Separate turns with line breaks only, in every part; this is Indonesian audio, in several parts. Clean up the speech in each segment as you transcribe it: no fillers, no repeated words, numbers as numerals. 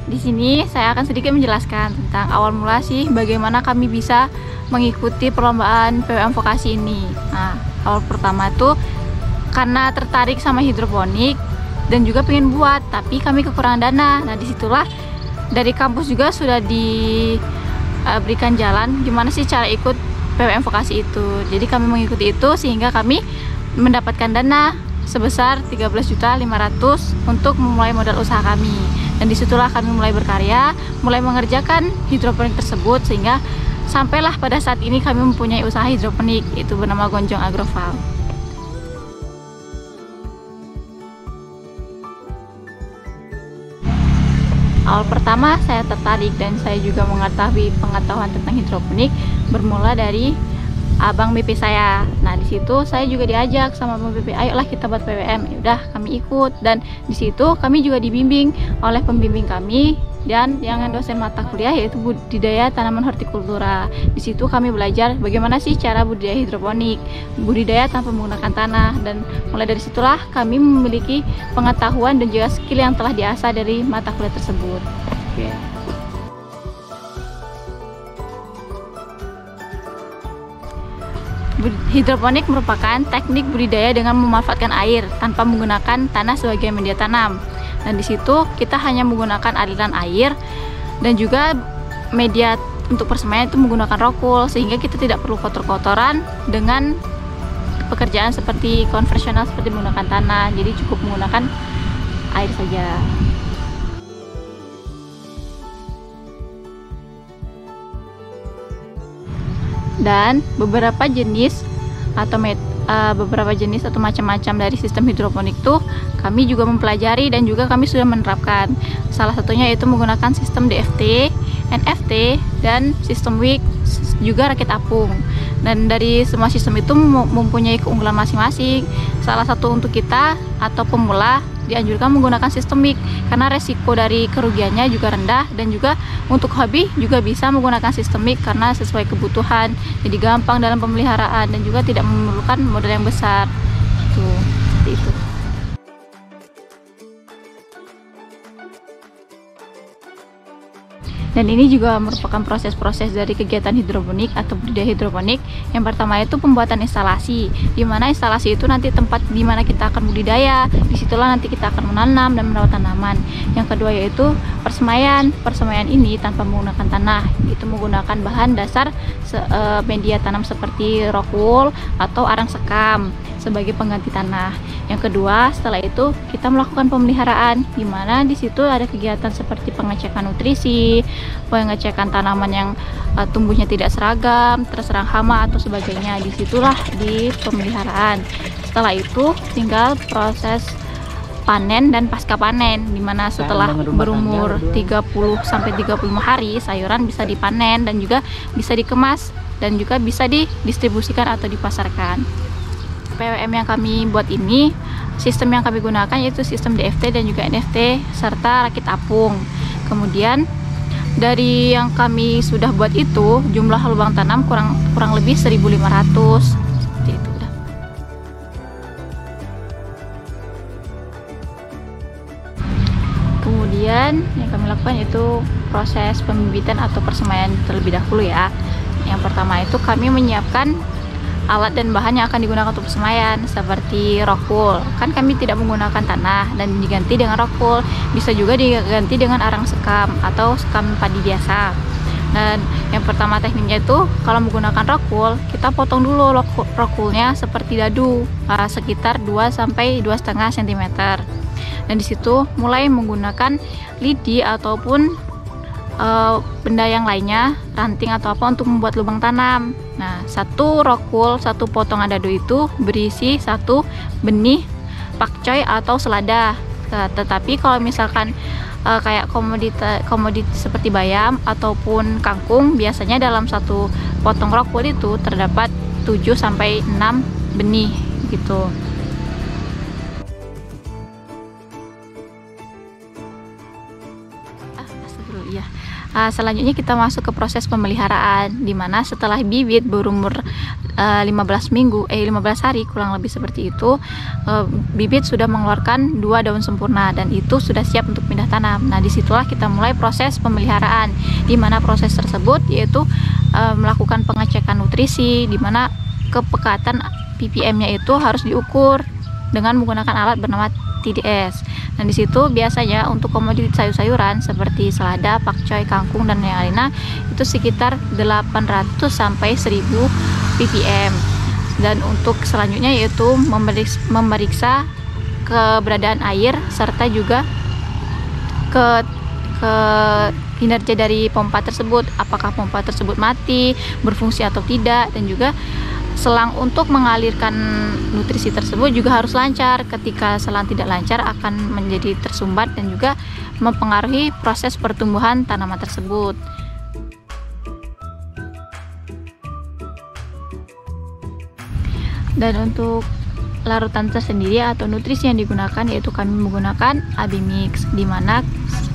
di sini saya akan sedikit menjelaskan tentang awal mula sih bagaimana kami bisa mengikuti perlombaan PWM vokasi ini. Nah, awal pertama itu karena tertarik sama hidroponik dan juga pengen buat, tapi kami kekurangan dana. Nah, disitulah dari kampus juga sudah diberikan jalan gimana sih cara ikut PWM vokasi itu. Jadi kami mengikuti itu sehingga kami mendapatkan dana sebesar 13.500.000 untuk memulai modal usaha kami. Dan disitulah kami mulai berkarya, mulai mengerjakan hidroponik tersebut sehingga sampailah pada saat ini kami mempunyai usaha hidroponik, yaitu bernama Gonjong Agrofarm. Awal pertama saya tertarik dan saya juga mengetahui pengetahuan tentang hidroponik bermula dari abang BP saya. Nah, di situ saya juga diajak sama abang BP, ayolah kita buat PWM. Ya udah, kami ikut dan di situ kami juga dibimbing oleh pembimbing kami dan yang dosen mata kuliah yaitu budidaya tanaman hortikultura. Di situ kami belajar bagaimana sih cara budidaya hidroponik, budidaya tanpa menggunakan tanah, dan mulai dari situlah kami memiliki pengetahuan dan juga skill yang telah diasah dari mata kuliah tersebut. Oke. Hidroponik merupakan teknik budidaya dengan memanfaatkan air tanpa menggunakan tanah sebagai media tanam. Dan di situ kita hanya menggunakan aliran air dan juga media untuk persemaian itu menggunakan rockwool, sehingga kita tidak perlu kotor-kotoran dengan pekerjaan seperti konvensional seperti menggunakan tanah. Jadi cukup menggunakan air saja. Dan beberapa jenis atau macam-macam dari sistem hidroponik tuh kami juga mempelajari dan juga kami sudah menerapkan. Salah satunya yaitu menggunakan sistem DFT, NFT, dan sistem wick, juga rakit apung. Dan dari semua sistem itu mempunyai keunggulan masing-masing. Salah satu untuk kita atau pemula dianjurkan menggunakan sistem wick karena resiko dari kerugiannya juga rendah, dan juga untuk hobi juga bisa menggunakan sistem wick karena sesuai kebutuhan, jadi gampang dalam pemeliharaan dan juga tidak memerlukan modal yang besar. Seperti itu. Dan ini juga merupakan proses-proses dari kegiatan hidroponik atau budidaya hidroponik. Yang pertama itu pembuatan instalasi, di mana instalasi itu nanti tempat di mana kita akan budidaya. Disitulah nanti kita akan menanam dan merawat tanaman. Yang kedua yaitu persemaian. Persemaian ini tanpa menggunakan tanah, itu menggunakan bahan dasar media tanam seperti rockwool atau arang sekam sebagai pengganti tanah. Yang kedua, setelah itu kita melakukan pemeliharaan, di mana di situ ada kegiatan seperti pengecekan nutrisi, pengecekan tanaman yang tumbuhnya tidak seragam, terserang hama atau sebagainya. Disitulah di pemeliharaan. Setelah itu tinggal proses panen dan pasca panen, di mana setelah berumur 30-35 hari sayuran bisa dipanen dan juga bisa dikemas dan juga bisa didistribusikan atau dipasarkan. PWM yang kami buat ini, sistem yang kami gunakan yaitu sistem DFT dan juga NFT serta rakit apung. Kemudian dari yang kami sudah buat itu, jumlah lubang tanam kurang lebih 1.500. Seperti itu. Kemudian yang kami lakukan itu proses pembibitan atau persemaian terlebih dahulu ya. Yang pertama itu kami menyiapkan alat dan bahan yang akan digunakan untuk persemaian seperti rockwool. Kan kami tidak menggunakan tanah dan diganti dengan rockwool. Bisa juga diganti dengan arang sekam atau sekam padi biasa. Dan yang pertama tekniknya itu kalau menggunakan rockwool, kita potong dulu rockwoolnya seperti dadu, sekitar 2-2,5 cm. Dan disitu mulai menggunakan lidi ataupun benda yang lainnya, ranting atau apa untuk membuat lubang tanam. Nah, satu rockwool, satu potongan dadu itu berisi satu benih pakcoy atau selada. Tetapi kalau misalkan kayak komoditi seperti bayam ataupun kangkung, biasanya dalam satu potong rockwool itu terdapat 7-6 benih gitu. Selanjutnya kita masuk ke proses pemeliharaan, di mana setelah bibit berumur 15 hari kurang lebih seperti itu, bibit sudah mengeluarkan 2 daun sempurna dan itu sudah siap untuk pindah tanam. Nah, disitulah kita mulai proses pemeliharaan, di mana proses tersebut yaitu melakukan pengecekan nutrisi, di mana kepekatan ppm-nya itu harus diukur dengan menggunakan alat bernama TDS. Dan di situ biasanya untuk komoditi sayur-sayuran seperti selada, pakcoy, kangkung dan yang lainnya itu sekitar 800 sampai 1000 ppm. Dan untuk selanjutnya yaitu memeriksa keberadaan air serta juga ke kinerja dari pompa tersebut, apakah pompa tersebut mati, berfungsi atau tidak, dan juga selang untuk mengalirkan nutrisi tersebut juga harus lancar. Ketika selang tidak lancar akan menjadi tersumbat dan juga mempengaruhi proses pertumbuhan tanaman tersebut. Dan untuk larutan tersendiri atau nutrisi yang digunakan yaitu kami menggunakan AB Mix, di mana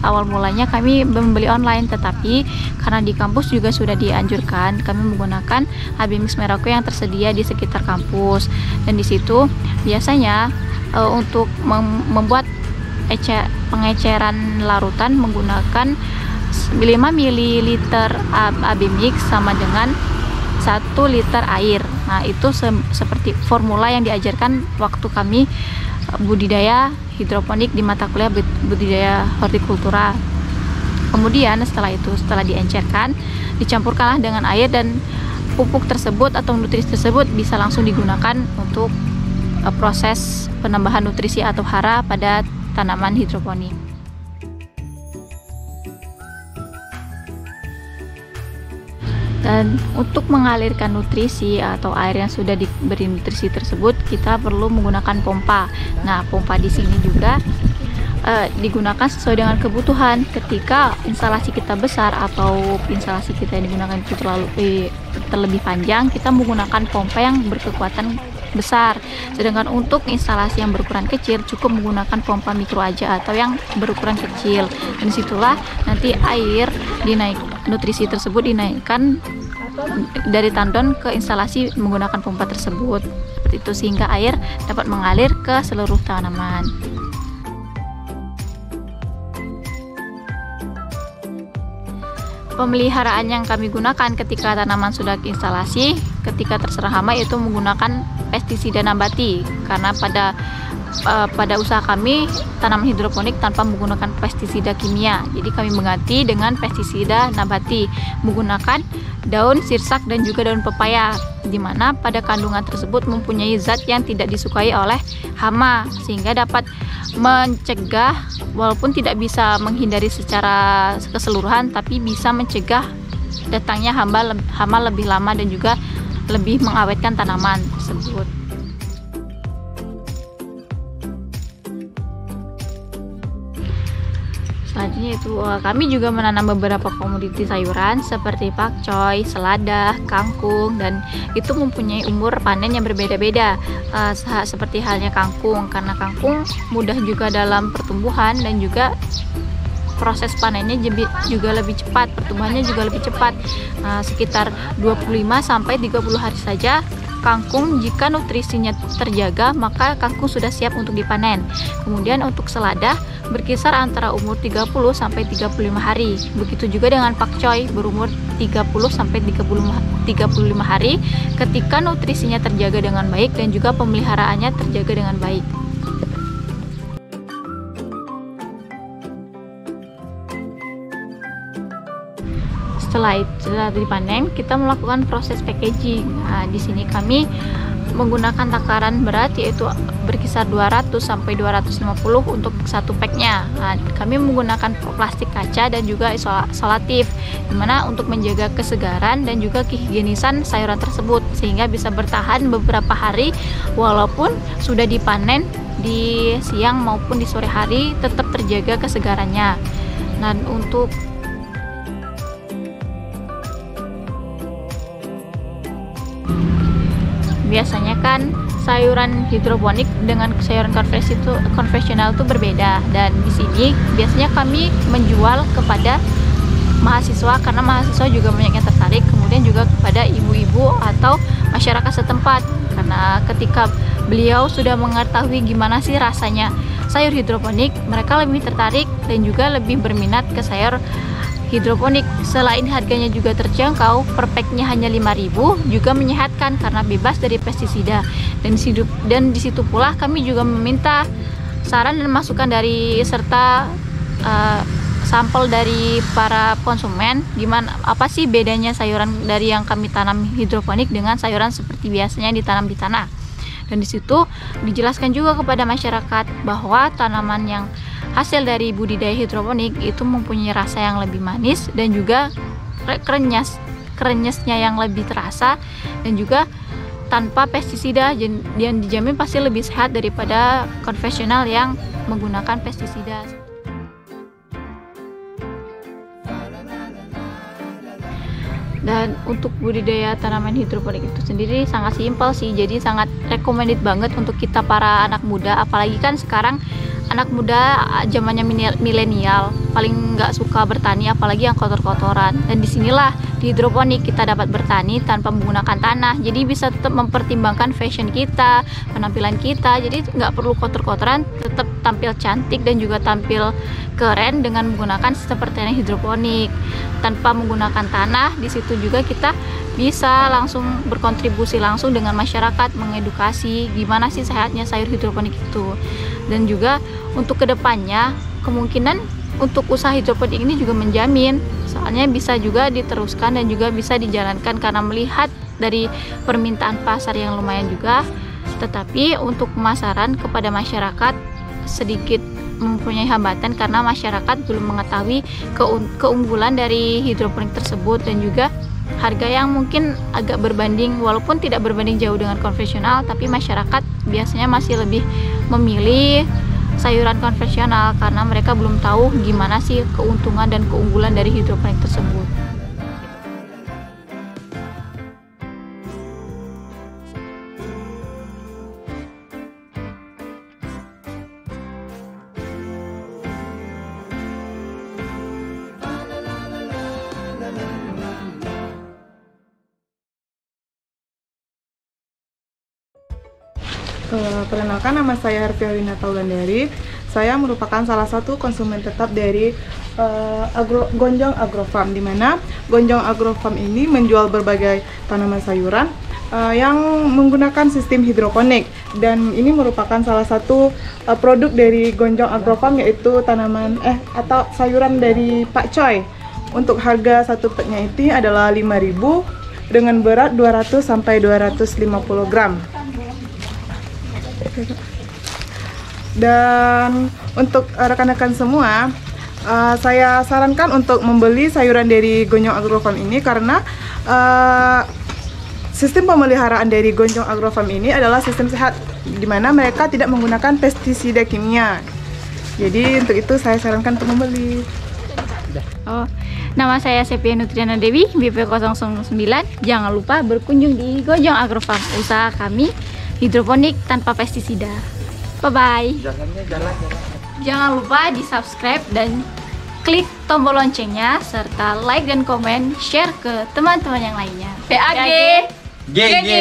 awal mulanya kami membeli online, tetapi karena di kampus juga sudah dianjurkan, kami menggunakan AB Mix Merauke yang tersedia di sekitar kampus. Dan di situ biasanya untuk membuat pengeceran larutan menggunakan 5 ml AB Mix sama dengan 1 liter air. Nah, itu seperti formula yang diajarkan waktu kami budidaya hidroponik di mata kuliah budidaya hortikultura. Kemudian setelah diencerkan, dicampurkanlah dengan air dan pupuk tersebut atau nutrisi tersebut bisa langsung digunakan untuk proses penambahan nutrisi atau hara pada tanaman hidroponik. Dan untuk mengalirkan nutrisi atau air yang sudah diberi nutrisi tersebut, kita perlu menggunakan pompa. Nah, pompa di sini juga digunakan sesuai dengan kebutuhan. Ketika instalasi kita besar atau instalasi kita yang digunakan itu terlebih panjang, kita menggunakan pompa yang berkekuatan besar. Sedangkan untuk instalasi yang berukuran kecil cukup menggunakan pompa mikro aja atau yang berukuran kecil. Dan disitulah nanti nutrisi tersebut dinaikkan dari tandon ke instalasi menggunakan pompa tersebut, seperti itu, sehingga air dapat mengalir ke seluruh tanaman. Pemeliharaan yang kami gunakan ketika tanaman sudah instalasi, ketika terserang hama, yaitu menggunakan pestisida nabati, karena pada usaha kami tanaman hidroponik tanpa menggunakan pestisida kimia. Jadi kami mengganti dengan pestisida nabati menggunakan daun sirsak dan juga daun pepaya, di mana pada kandungan tersebut mempunyai zat yang tidak disukai oleh hama, sehingga dapat mencegah, walaupun tidak bisa menghindari secara keseluruhan, tapi bisa mencegah datangnya hama lebih lama dan juga lebih mengawetkan tanaman tersebut. Selanjutnya itu kami juga menanam beberapa komoditi sayuran seperti pakcoy, selada, kangkung, dan itu mempunyai umur panen yang berbeda-beda. Seperti halnya kangkung, karena kangkung mudah juga dalam pertumbuhan dan juga proses panennya juga lebih cepat, pertumbuhannya juga lebih cepat, sekitar 25 sampai 30 hari saja. Kangkung jika nutrisinya terjaga, maka kangkung sudah siap untuk dipanen. Kemudian untuk selada berkisar antara umur 30 sampai 35 hari. Begitu juga dengan pakcoy, berumur 30 sampai 35 hari ketika nutrisinya terjaga dengan baik dan juga pemeliharaannya terjaga dengan baik. Setelah dipanen, kita melakukan proses packaging. Nah, di sini kami menggunakan takaran berat, yaitu berkisar 200 sampai 250 untuk satu packnya. Nah, kami menggunakan plastik kaca dan juga isolatif, dimana untuk menjaga kesegaran dan juga kehigienisan sayuran tersebut, sehingga bisa bertahan beberapa hari walaupun sudah dipanen di siang maupun di sore hari, tetap terjaga kesegarannya. Dan untuk biasanya kan sayuran hidroponik dengan sayuran konvensional itu berbeda, dan di sini biasanya kami menjual kepada mahasiswa karena mahasiswa juga banyak yang tertarik, kemudian juga kepada ibu-ibu atau masyarakat setempat, karena ketika beliau sudah mengetahui gimana sih rasanya sayur hidroponik, mereka lebih tertarik dan juga lebih berminat ke sayur hidroponik. Selain harganya juga terjangkau, per packnya hanya 5.000, juga menyehatkan karena bebas dari pestisida. Dan di situ pula kami juga meminta saran dan masukan dari serta sampel dari para konsumen, gimana apa sih bedanya sayuran dari yang kami tanam hidroponik dengan sayuran seperti biasanya ditanam di tanah. Dan di situ dijelaskan juga kepada masyarakat bahwa tanaman yang hasil dari budidaya hidroponik itu mempunyai rasa yang lebih manis dan juga krenyesnya yang lebih terasa, dan juga tanpa pestisida, dan dijamin pasti lebih sehat daripada konvensional yang menggunakan pestisida. Dan untuk budidaya tanaman hidroponik itu sendiri sangat simpel sih, jadi sangat recommended banget untuk kita para anak muda, apalagi kan sekarang anak muda zamannya milenial paling nggak suka bertani, apalagi yang kotor-kotoran. Dan disinilah di hidroponik kita dapat bertani tanpa menggunakan tanah, jadi bisa tetap mempertimbangkan fashion kita, penampilan kita, jadi nggak perlu kotor-kotoran, tetap tampil cantik dan juga tampil keren dengan menggunakan sistem pertanian hidroponik tanpa menggunakan tanah. Di situ juga kita bisa langsung berkontribusi langsung dengan masyarakat, mengedukasi gimana sih sehatnya sayur hidroponik itu. Dan juga untuk kedepannya kemungkinan untuk usaha hidroponik ini juga menjamin, soalnya bisa juga diteruskan dan juga bisa dijalankan karena melihat dari permintaan pasar yang lumayan juga. Tetapi untuk pemasaran kepada masyarakat sedikit mempunyai hambatan karena masyarakat belum mengetahui keunggulan dari hidroponik tersebut, dan juga harga yang mungkin agak berbanding, walaupun tidak berbanding jauh dengan konvensional, tapi masyarakat biasanya masih lebih memilih sayuran konvensional karena mereka belum tahu gimana sih keuntungan dan keunggulan dari hidroponik tersebut.
Perkenalkan, nama saya Herfialina Taulandari. Saya merupakan salah satu konsumen tetap dari Gonjong Agrofarm, di mana Gonjong Agrofarm ini menjual berbagai tanaman sayuran yang menggunakan sistem hidroponik, dan ini merupakan salah satu produk dari Gonjong Agrofarm, yaitu tanaman atau sayuran dari Pak Coy. Untuk harga satu packnya itu adalah 5.000 dengan berat 200 sampai 250 gram. Dan untuk rekan-rekan semua, saya sarankan untuk membeli sayuran dari Gonjong Agrofarm ini karena sistem pemeliharaan dari Gonjong Agrofarm ini adalah sistem sehat, di mana mereka tidak menggunakan pestisida kimia. Jadi untuk itu saya sarankan untuk membeli.
Nama saya Sepia Nutriana Dewi, BP 009. Jangan lupa berkunjung di Gonjong Agrofarm, usaha kami hidroponik tanpa pestisida. Bye-bye. Jangan lupa di subscribe dan klik tombol loncengnya, serta like dan komen, share ke teman-teman yang lainnya. PAG GG.